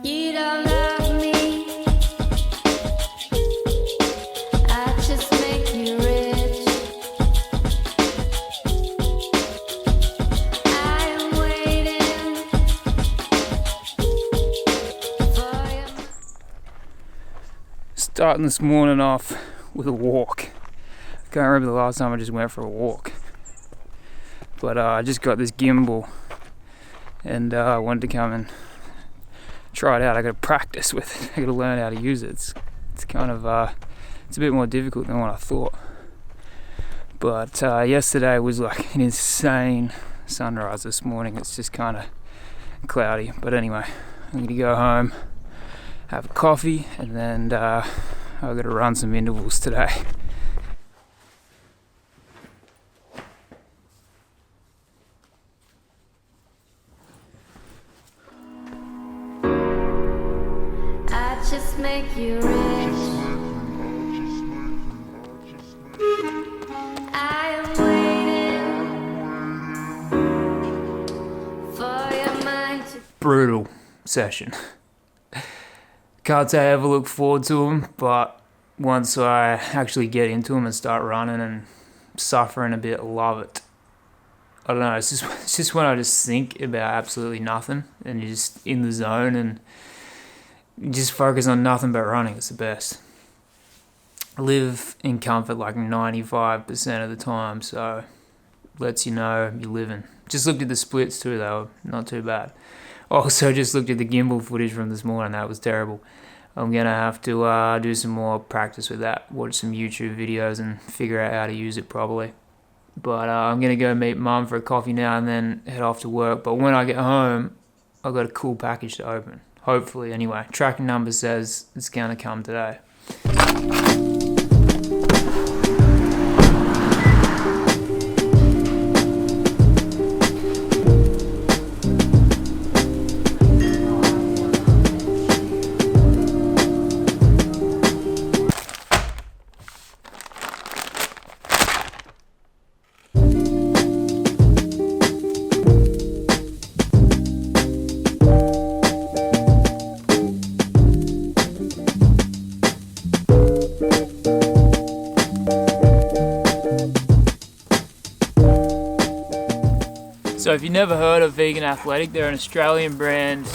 You don't love me, I just make you rich. I am waiting for you. Starting this morning off with a walk. I can't remember the last time I just went for a walk. But I just got this gimbal and I wanted to come and try it out. I got to practice with it. I got to learn how to use it. It's kind of it's a bit more difficult than what I thought. But yesterday was like an insane sunrise. This morning it's just kind of cloudy. But anyway, I'm going to go home, have a coffee, and then I've got to run some intervals today. I just make you rich. I am waiting for your mind to. Brutal session. Can't say I ever look forward to them, but once I actually get into them and start running and suffering a bit, love it. I don't know, it's just when I just think about absolutely nothing and you're just in the zone and you just focus on nothing but running. It's the best. I live in comfort like 95% of the time, so lets you know you're living. Just looked at the splits too, though, not too bad. Also just looked at the gimbal footage from this morning, that was terrible. I'm going to have to do some more practice with that, watch some YouTube videos and figure out how to use it properly. But I'm going to go meet Mum for a coffee now and then head off to work. But when I get home, I've got a cool package to open. Hopefully, anyway. Tracking number says it's going to come today. So if you've never heard of Vegan Athletic, they're an Australian brand.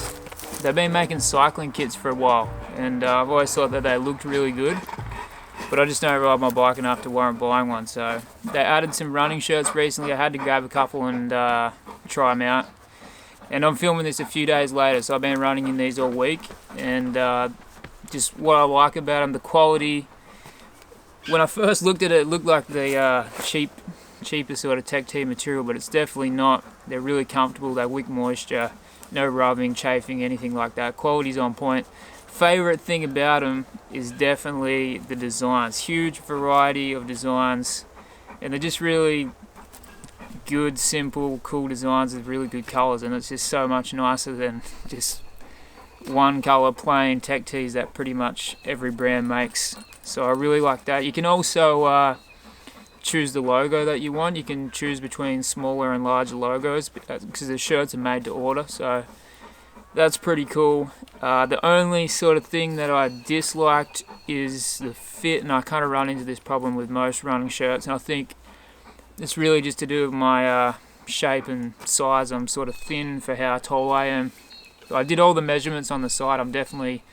They've been making cycling kits for a while, and I've always thought that they looked really good, but I just don't ride my bike enough to warrant buying one. So they added some running shirts recently. I had to grab a couple and try them out. And I'm filming this a few days later, so I've been running in these all week, and just what I like about them, the quality. When I first looked at it, it looked like the cheaper sort of Tech Tee material, but it's definitely not. They're really comfortable, they wick moisture, no rubbing, chafing, anything like that. Quality's on point. Favorite thing about them is definitely the designs. Huge variety of designs, and they're just really good, simple, cool designs with really good colors, and it's just so much nicer than just one color plain Tech Tees that pretty much every brand makes. So I really like that. You can also choose the logo that you want. You can choose between smaller and larger logos because the shirts are made to order, so that's pretty cool. The only sort of thing that I disliked is the fit, and I kind of run into this problem with most running shirts, and I think it's really just to do with my shape and size. I'm sort of thin for how tall I am. So I did all the measurements on the side. I'm definitely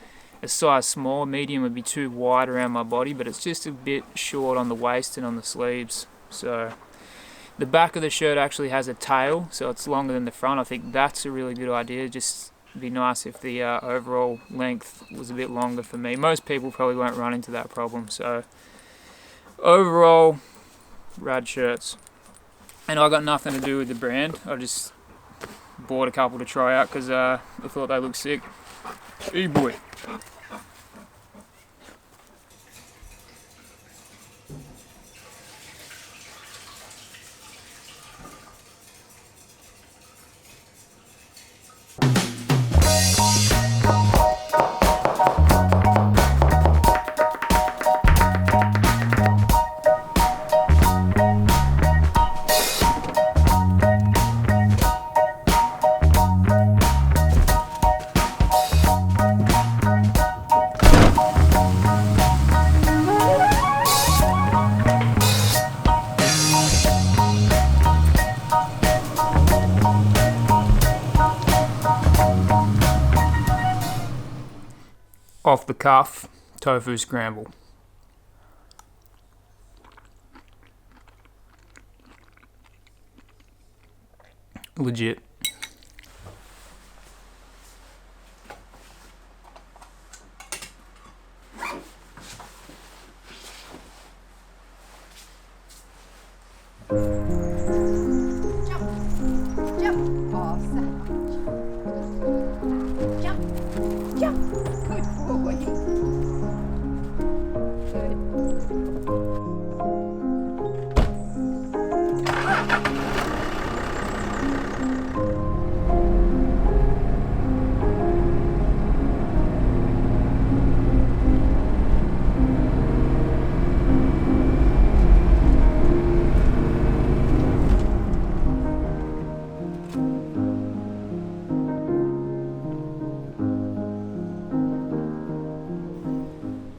a size small. Medium would be too wide around my body, but it's just a bit short on the waist and on the sleeves. So the back of the shirt actually has a tail, so it's longer than the front. I think that's a really good idea. Just be nice if the overall length was a bit longer for me. Most people probably won't run into that problem. So overall, rad shirts. And I got nothing to do with the brand. I just bought a couple to try out because I thought they looked sick. Hey boy. off the cuff tofu scramble. Legit.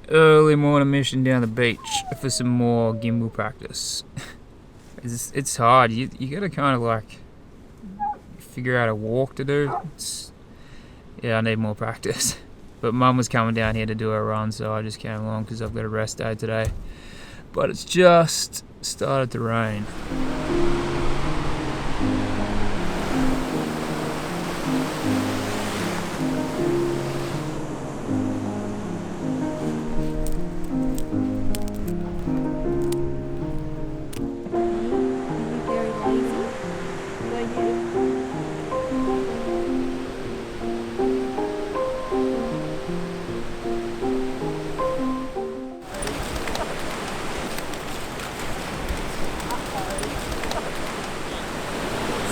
Early morning mission down the beach for some more gimbal practice. It's hard. You gotta kind of like figure out a walk to do. Yeah, I need more practice. But Mum was coming down here to do a run, so I just came along because I've got a rest day today. But it's just started to rain.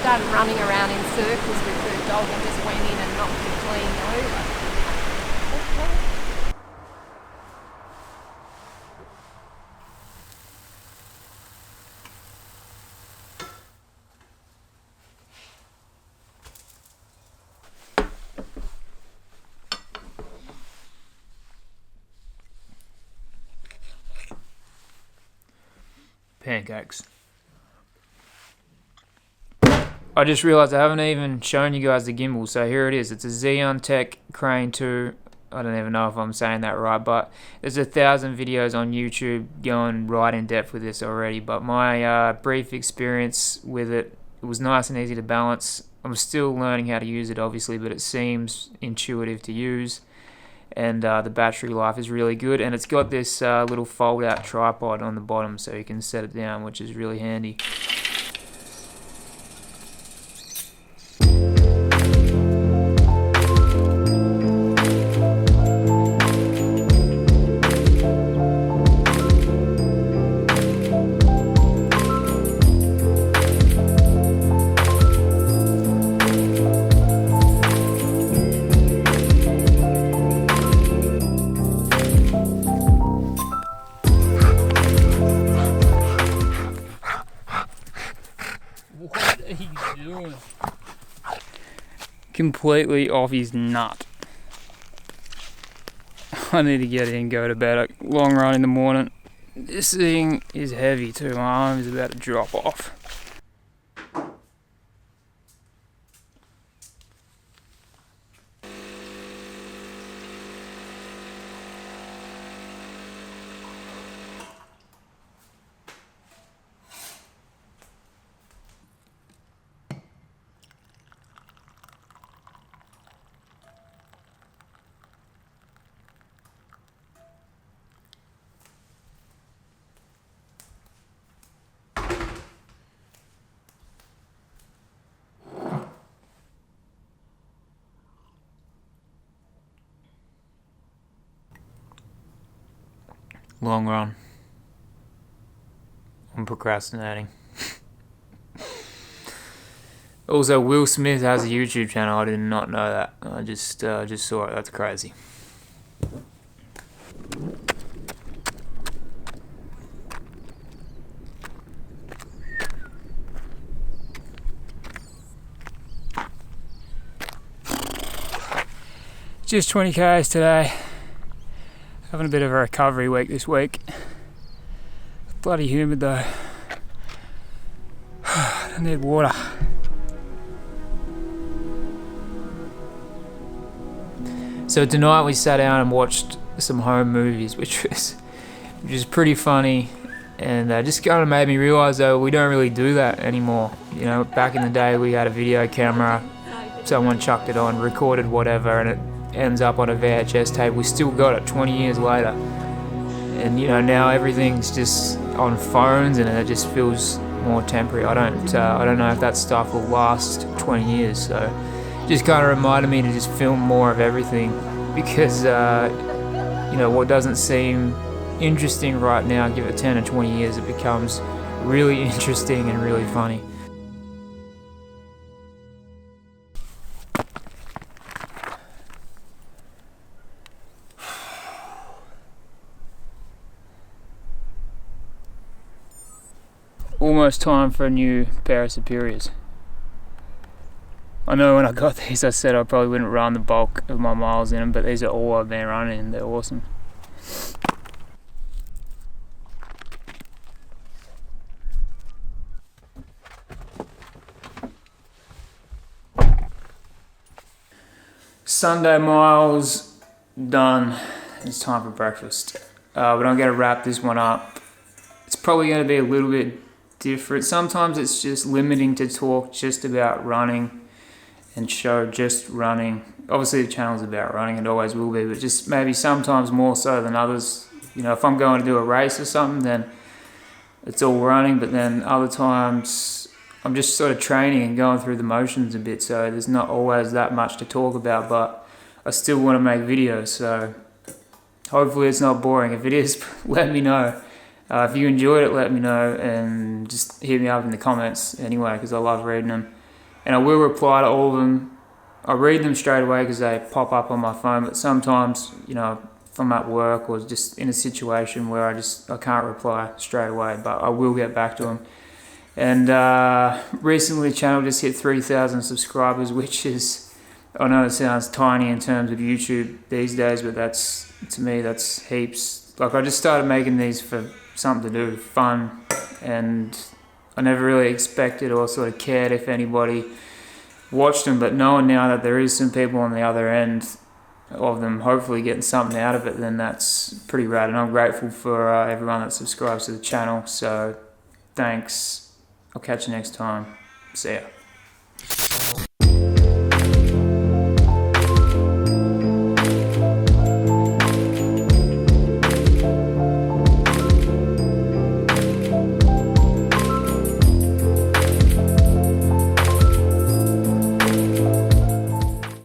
Started running around in circles with her dog and just went in and knocked her clean over. Pancakes. I just realised I haven't even shown you guys the gimbal, so here it is. It's a Xeon-Tech Crane 2. I don't even know if I'm saying that right, but there's 1,000 videos on YouTube going right in depth with this already, but my brief experience with it, it was nice and easy to balance. I'm still learning how to use it, obviously, but it seems intuitive to use, and the battery life is really good, and it's got this little fold-out tripod on the bottom, so you can set it down, which is really handy. What are you doing? Completely off his nut. I need to get in and go to bed. A long run in the morning. This thing is heavy too. My arm is about to drop off. Long run. I'm procrastinating. Also, Will Smith has a YouTube channel. I did not know that. I just saw it. That's crazy. Just 20 k's today. Having a bit of a recovery week this week. Bloody humid though. I need water. So tonight we sat down and watched some home movies, which was pretty funny, and just kind of made me realise though we don't really do that anymore. You know, back in the day we had a video camera, someone chucked it on, recorded whatever, and it ends up on a VHS tape. We still got it 20 years later, and you know now everything's just on phones, and it just feels more temporary. I don't know if that stuff will last 20 years. So just kind of reminded me to just film more of everything, because you know what doesn't seem interesting right now, give it 10 or 20 years, it becomes really interesting and really funny. Almost time for a new pair of Superiors. I know when I got these I said I probably wouldn't run the bulk of my miles in them, but these are all I've been running and they're awesome. Sunday miles done. It's time for breakfast. But I'm going to wrap this one up. It's probably going to be a little bit different. Sometimes it's just limiting to talk just about running and show just running. Obviously the channel's about running, it always will be, but just maybe sometimes more so than others. You know, if I'm going to do a race or something, then it's all running, but then other times I'm just sort of training and going through the motions a bit, so there's not always that much to talk about, but I still want to make videos, so hopefully it's not boring. If it is, let me know. If you enjoyed it, let me know, and just hit me up in the comments anyway, because I love reading them. And I will reply to all of them. I read them straight away because they pop up on my phone, but sometimes, you know, if I'm at work or just in a situation where I can't reply straight away, but I will get back to them. And recently the channel just hit 3,000 subscribers, which is, I know it sounds tiny in terms of YouTube these days, but that's, to me, that's heaps. Like, I just started making these for something to do, fun, and I never really expected or sort of cared if anybody watched them, but knowing now that there is some people on the other end of them hopefully getting something out of it, then that's pretty rad, and I'm grateful for everyone that subscribes to the channel, so thanks. I'll catch you next time. See ya.